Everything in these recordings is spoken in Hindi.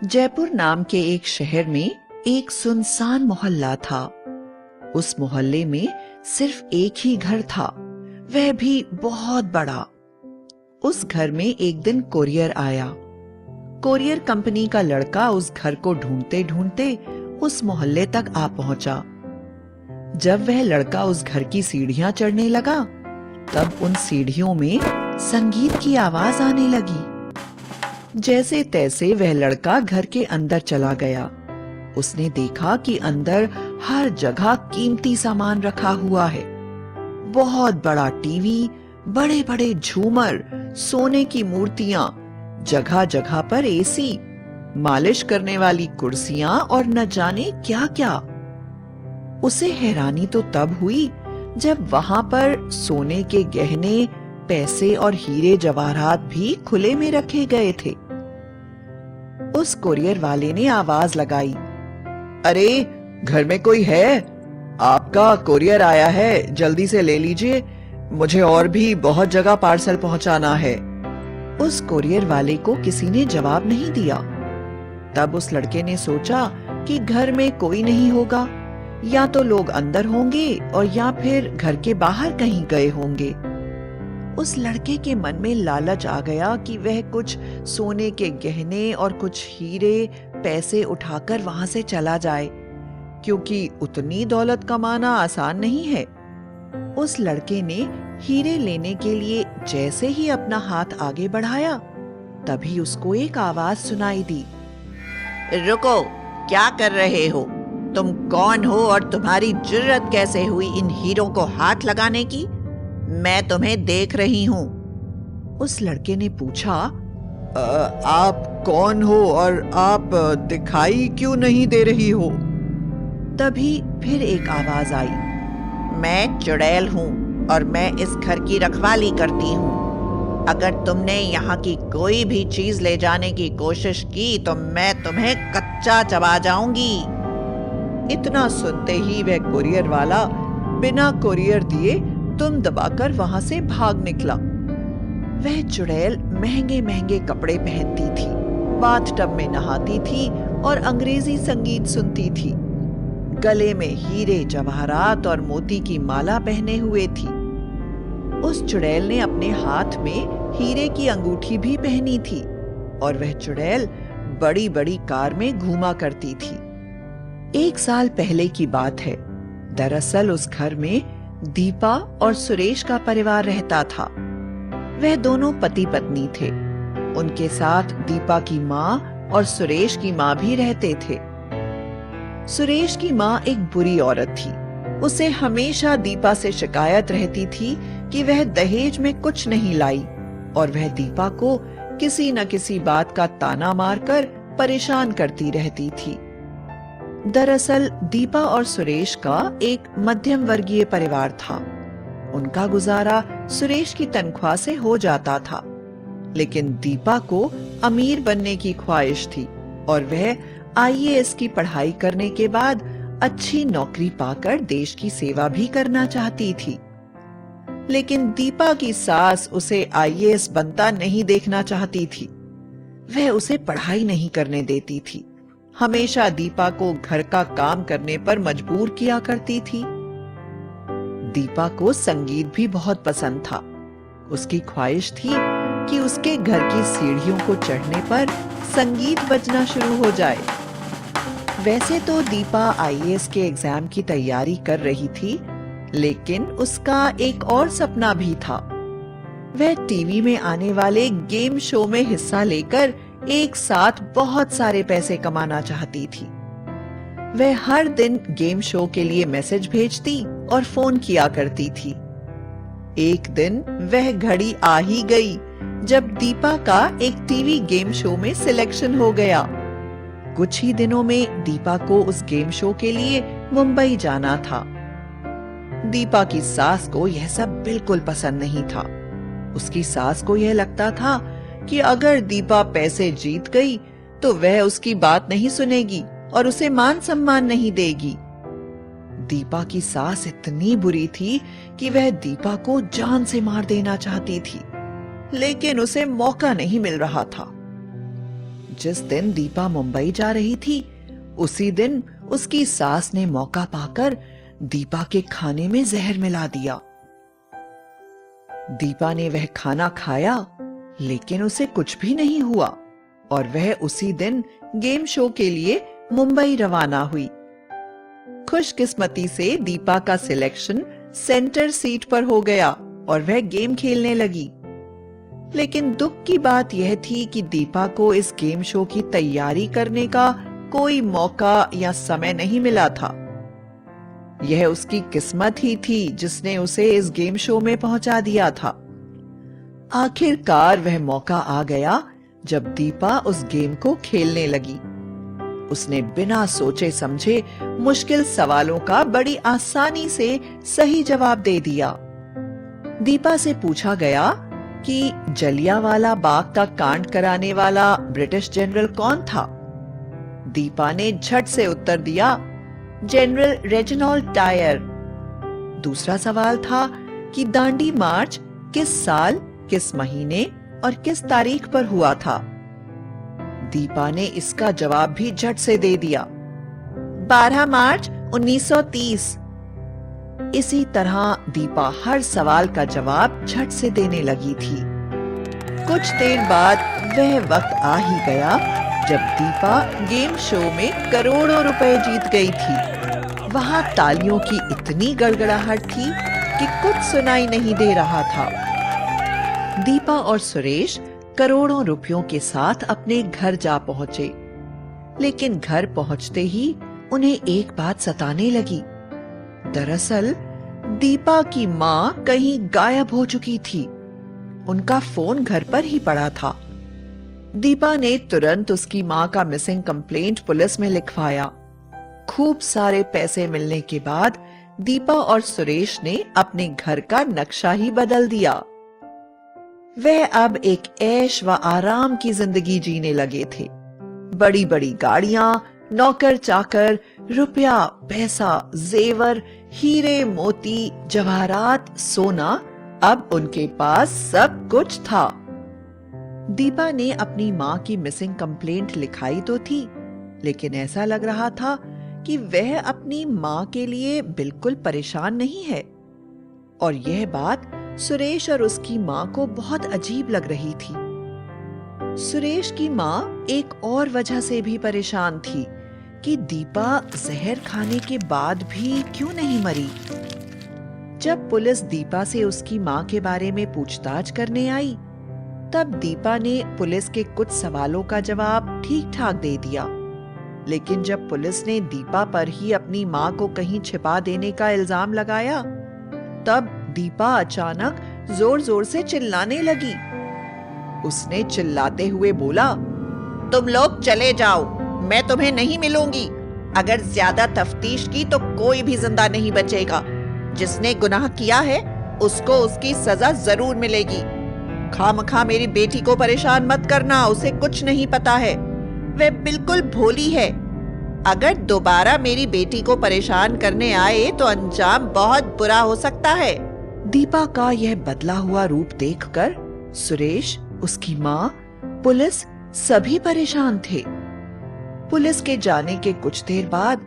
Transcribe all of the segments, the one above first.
जयपुर नाम के एक शहर में एक सुनसान मोहल्ला था। उस मोहल्ले में सिर्फ एक ही घर था, वह भी बहुत बड़ा। उस घर में एक दिन कोरियर आया। कोरियर कंपनी का लड़का उस घर को ढूंढते ढूंढते उस मोहल्ले तक आ पहुंचा। जब वह लड़का उस घर की सीढ़ियां चढ़ने लगा, तब उन सीढ़ियों में संगीत की आवाज आने लगी। जैसे तैसे वह लड़का घर के अंदर चला गया। उसने देखा कि अंदर हर जगह कीमती सामान रखा हुआ है। बहुत बड़ा टीवी, बड़े बड़े झूमर, सोने की मूर्तियां, जगह जगह पर एसी, मालिश करने वाली कुर्सियां और न जाने क्या क्या। उसे हैरानी तो तब हुई जब वहां पर सोने के गहने, पैसे और हीरे जवाहरात भी खुले में रखे गए थे। उस कोरियर वाले ने आवाज लगाई, अरे घर में कोई है? आपका कोरियर आया है, जल्दी से ले लीजिए, मुझे और भी बहुत जगह पार्सल पहुंचाना है। उस कोरियर वाले को किसी ने जवाब नहीं दिया। तब उस लड़के ने सोचा कि घर में कोई नहीं होगा, या तो लोग अंदर होंगे और या फिर घर के बाहर कहीं गए होंगे। उस लड़के के मन में लालच आ गया कि वह कुछ सोने के गहने और कुछ हीरे, पैसे उठाकर वहां से चला जाए, क्योंकि उतनी दौलत कमाना आसान नहीं है। उस लड़के ने हीरे लेने के लिए जैसे ही अपना हाथ आगे बढ़ाया, तभी उसको एक आवाज सुनाई दी, रुको, क्या कर रहे हो? तुम कौन हो और तुम्हारी जुर्रत कैसे हुई इन हीरों को हाथ लगाने की? मैं तुम्हें देख रही हूं। उस लड़के ने पूछा, आप कौन हो और आप दिखाई क्यों नहीं दे रही हो? तभी फिर एक आवाज आई, मैं चुड़ैल हूं और मैं इस घर की रखवाली करती हूं। अगर तुमने यहाँ की कोई भी चीज ले जाने की कोशिश की तो मैं तुम्हें कच्चा चबा जाऊंगी। इतना सुनते ही वह कोरियर वाला बिना कोरियर दिए दुम दबाकर वहां से भाग निकला। वह चुड़ैल महंगे महंगे कपड़े पहनती थी, बाथटब में नहाती थी और अंग्रेजी संगीत सुनती थी। गले में हीरे जवाहरात और मोती की माला पहने हुए थी। उस चुड़ैल ने अपने हाथ में हीरे की अंगूठी भी पहनी थी और वह चुड़ैल बड़ी बड़ी कार में घूमा करती थी। 1 साल पहले की बात है। दरअसल उस घर में दीपा और सुरेश का परिवार रहता था। वह दोनों पति पत्नी थे। उनके साथ दीपा की माँ और सुरेश की माँ भी रहते थे। सुरेश की माँ एक बुरी औरत थी। उसे हमेशा दीपा से शिकायत रहती थी कि वह दहेज में कुछ नहीं लाई, और वह दीपा को किसी न किसी बात का ताना मारकर परेशान करती रहती थी। दरअसल दीपा और सुरेश का एक मध्यम वर्गीय परिवार था। उनका गुजारा सुरेश की तनख्वाह से हो जाता था, लेकिन दीपा को अमीर बनने की ख्वाहिश थी और वह आईएएस की पढ़ाई करने के बाद अच्छी नौकरी पाकर देश की सेवा भी करना चाहती थी। लेकिन दीपा की सास उसे आईएएस बनता नहीं देखना चाहती थी। वह उसे पढ़ाई नहीं करने देती थी। हमेशा दीपा को घर का काम करने पर मजबूर किया करती थी। दीपा को संगीत भी बहुत पसंद था। उसकी ख्वाहिश थी कि उसके घर की सीढ़ियों को चढ़ने पर संगीत बजना शुरू हो जाए। वैसे तो दीपा आईएएस के एग्जाम की तैयारी कर रही थी, लेकिन उसका एक और सपना भी था। वह टीवी में आने वाले गेम शो में हिस्सा लेकर एक साथ बहुत सारे पैसे कमाना चाहती थी। वह हर दिन गेम शो के लिए मैसेज भेजती और फोन किया करती थी। एक दिन वह घड़ी आ ही गई जब दीपा का एक टीवी गेम शो में सिलेक्शन हो गया। कुछ ही दिनों में दीपा को उस गेम शो के लिए मुंबई जाना था। दीपा की सास को यह सब बिल्कुल पसंद नहीं था। उसकी सास को यह लगता था कि अगर दीपा पैसे जीत गई तो वह उसकी बात नहीं सुनेगी और उसे मान सम्मान नहीं देगी। दीपा की सास इतनी बुरी थी कि वह दीपा को जान से मार देना चाहती थी, लेकिन उसे मौका नहीं मिल रहा था। जिस दिन दीपा मुंबई जा रही थी, उसी दिन उसकी सास ने मौका पाकर दीपा के खाने में जहर मिला दिया। दीपा ने वह खाना खाया, लेकिन उसे कुछ भी नहीं हुआ और वह उसी दिन गेम शो के लिए मुंबई रवाना हुई। खुशकिस्मती से दीपा का सिलेक्शन सेंटर सीट पर हो गया और वह गेम खेलने लगी। लेकिन दुख की बात यह थी कि दीपा को इस गेम शो की तैयारी करने का कोई मौका या समय नहीं मिला था। यह उसकी किस्मत ही थी जिसने उसे इस गेम शो में पहुंचा दिया था। आखिरकार वह मौका आ गया जब दीपा उस गेम को खेलने लगी। उसने बिना सोचे समझे मुश्किल सवालों का बड़ी आसानी से सही जवाब दे दिया। दीपा से पूछा गया कि जलियांवाला बाग का कांड कराने वाला ब्रिटिश जनरल कौन था। दीपा ने झट से उत्तर दिया, जनरल रेजिनाल्ड डायर। दूसरा सवाल था कि दांडी मार्च किस साल, किस महीने और किस तारीख पर हुआ था। दीपा ने इसका जवाब भी झट से दे दिया, 12 मार्च 1930। इसी तरह दीपा हर सवाल का जवाब झट से देने लगी थी। कुछ देर बाद वह वक्त आ ही गया जब दीपा गेम शो में करोड़ों रुपए जीत गई थी। वहां तालियों की इतनी गड़गड़ाहट थी कि कुछ सुनाई नहीं दे रहा था। दीपा और सुरेश करोड़ों रुपयों के साथ अपने घर जा पहुंचे, लेकिन घर पहुंचते ही उन्हें एक बात सताने लगी। दरअसल दीपा की मां कहीं गायब हो चुकी थी। उनका फोन घर पर ही पड़ा था। दीपा ने तुरंत उसकी मां का मिसिंग कंप्लेंट पुलिस में लिखवाया। खूब सारे पैसे मिलने के बाद दीपा और सुरेश ने अपने घर का नक्शा ही बदल दिया। वह अब एक ऐश व आराम की जिंदगी जीने लगे थे। बड़ी बड़ी गाड़ियां, नौकर चाकर, रुपया पैसा, जेवर, हीरे मोती, जवाहरात, सोना, अब उनके पास सब कुछ था। दीपा ने अपनी मां की मिसिंग कंप्लेंट लिखाई तो थी, लेकिन ऐसा लग रहा था कि वह अपनी मां के लिए बिल्कुल परेशान नहीं है। और यह बात सुरेश और उसकी मां को बहुत अजीब लग रही थी। सुरेश की मां एक और वजह से भी परेशान थी कि दीपा जहर खाने के बाद भी क्यों नहीं मरी। जब पुलिस दीपा से उसकी मां के बारे में पूछताछ करने आई, तब दीपा ने पुलिस के कुछ सवालों का जवाब ठीक ठाक दे दिया। लेकिन जब पुलिस ने दीपा पर ही अपनी मां को कहीं छिपा देने का इल्जाम लगाया, तब दीपा अचानक जोर जोर से चिल्लाने लगी। उसने चिल्लाते हुए बोला, तुम लोग चले जाओ, मैं तुम्हें नहीं मिलूंगी। अगर ज्यादा तफ्तीश की तो कोई भी जिंदा नहीं बचेगा। जिसने गुनाह किया है उसको उसकी सजा जरूर मिलेगी। खामखा मेरी बेटी को परेशान मत करना, उसे कुछ नहीं पता है, वह बिल्कुल भोली है। अगर दोबारा मेरी बेटी को परेशान करने आए तो अंजाम बहुत बुरा हो सकता है। दीपा का यह बदला हुआ रूप देखकर सुरेश, उसकी मां, पुलिस सभी परेशान थे। पुलिस के जाने के कुछ देर बाद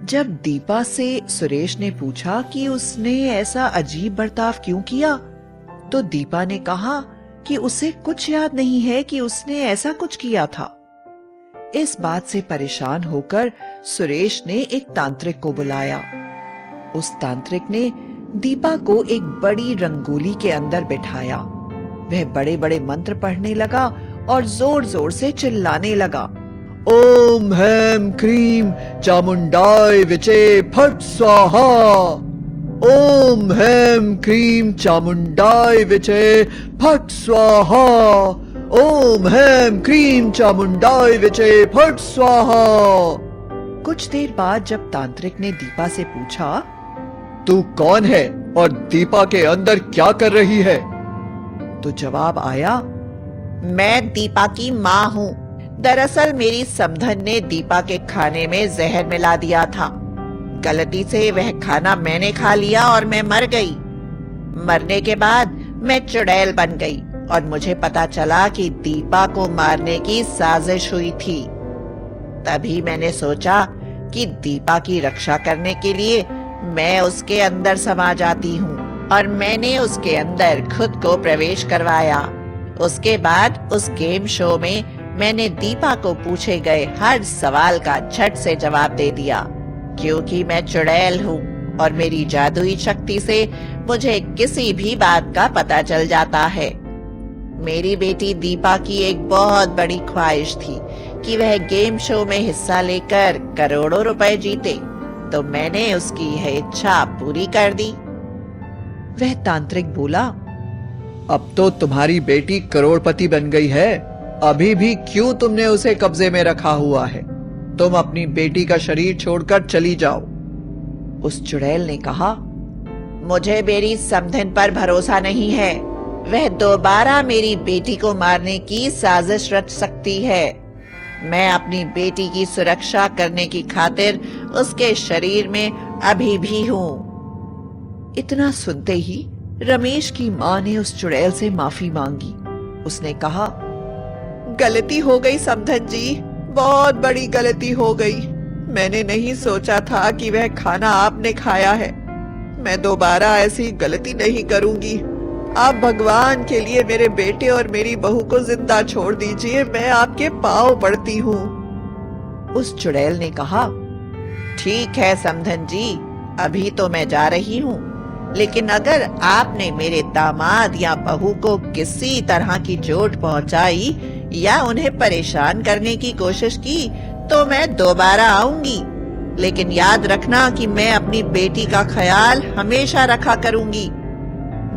जब दीपा से सुरेश ने पूछा कि उसने ऐसा अजीब बर्ताव क्यों किया, तो दीपा ने कहा कि उसे कुछ याद नहीं है कि उसने ऐसा कुछ किया था। इस बात से परेशान होकर सुरेश ने एक तांत्रिक को बुलाया। उस तांत्रिक ने दीपा को एक बड़ी रंगोली के अंदर बिठाया। वह बड़े बड़े मंत्र पढ़ने लगा और जोर जोर से चिल्लाने लगा, ओम हैम क्रीम चामुंडाय विचे फट स्वाहा। ओम हैम क्रीम चामुंडाय विचे फट स्वाहा। ओम हैम क्रीम चामुंडाय विचे फट स्वाहा। कुछ देर बाद जब तांत्रिक ने दीपा से पूछा, तू कौन है और दीपा के अंदर क्या कर रही है, तो जवाब आया, मैं दीपा की मां हूं। दरअसल मेरी समधन ने दीपा के खाने में जहर मिला दिया था। गलती से वह खाना मैंने खा लिया और मैं मर गई। मरने के बाद मैं चुड़ैल बन गई और मुझे पता चला कि दीपा को मारने की साजिश हुई थी। तभी मैंने सोचा कि दीपा की रक्षा करने के लिए मैं उसके अंदर समा जाती हूँ और मैंने उसके अंदर खुद को प्रवेश करवाया। उसके बाद उस गेम शो में मैंने दीपा को पूछे गए हर सवाल का झट से जवाब दे दिया, क्योंकि मैं चुड़ैल हूँ और मेरी जादुई शक्ति से मुझे किसी भी बात का पता चल जाता है। मेरी बेटी दीपा की एक बहुत बड़ी ख्वाहिश थी कि वह गेम शो में हिस्सा लेकर करोड़ों रुपए जीते, तो मैंने उसकी यह इच्छा पूरी कर दी। वह तांत्रिक बोला, अब तो तुम्हारी बेटी करोड़पति बन गई है, अभी भी क्यों तुमने उसे कब्जे में रखा हुआ है? तुम अपनी बेटी का शरीर छोड़कर चली जाओ। उस चुड़ैल ने कहा, मुझे मेरी समधन पर भरोसा नहीं है। वह दोबारा मेरी बेटी को मारने की साजिश रच सकती है। मैं अपनी बेटी की सुरक्षा करने की खातिर उसके शरीर में अभी भी हूँ। इतना सुनते ही रमेश की माँ ने उस चुड़ैल से माफी मांगी। उसने कहा, गलती हो गई समधन जी, बहुत बड़ी गलती हो गई। मैंने नहीं सोचा था कि वह खाना आपने खाया है। मैं दोबारा ऐसी गलती नहीं करूंगी। आप भगवान के लिए मेरे बेटे और मेरी बहू को जिंदा छोड़ दीजिए, मैं आपके पांव पड़ती हूँ। उस चुड़ैल ने कहा, ठीक है समधन जी, अभी तो मैं जा रही हूँ, लेकिन अगर आपने मेरे दामाद या बहू को किसी तरह की चोट पहुंचाई या उन्हें परेशान करने की कोशिश की तो मैं दोबारा आऊंगी। लेकिन याद रखना कि मैं अपनी बेटी का ख्याल हमेशा रखा करूंगी।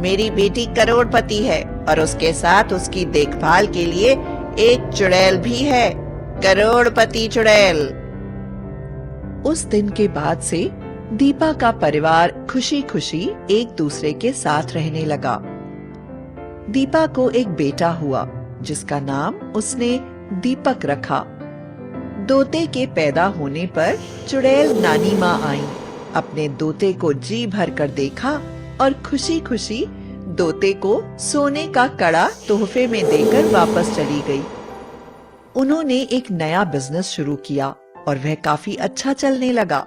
मेरी बेटी करोड़पति है और उसके साथ उसकी देखभाल के लिए एक चुड़ैल भी है, करोड़पति चुड़ैल। उस दिन के बाद से दीपा का परिवार खुशी खुशी एक दूसरे के साथ रहने लगा। दीपा को एक बेटा हुआ जिसका नाम उसने दीपक रखा। दोते के पैदा होने पर चुड़ैल नानी माँ आई, अपने दोते को जी भर कर देखा और खुशी खुशी दोते को सोने का कड़ा तोहफे में देकर वापस चली गई। उन्होंने एक नया बिजनेस शुरू किया और वह काफी अच्छा चलने लगा।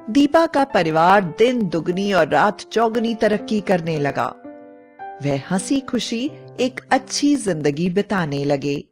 दीपा का परिवार दिन दुगनी और रात चौगुनी तरक्की करने लगा। वह हंसी खुशी एक अच्छी जिंदगी बिताने लगे।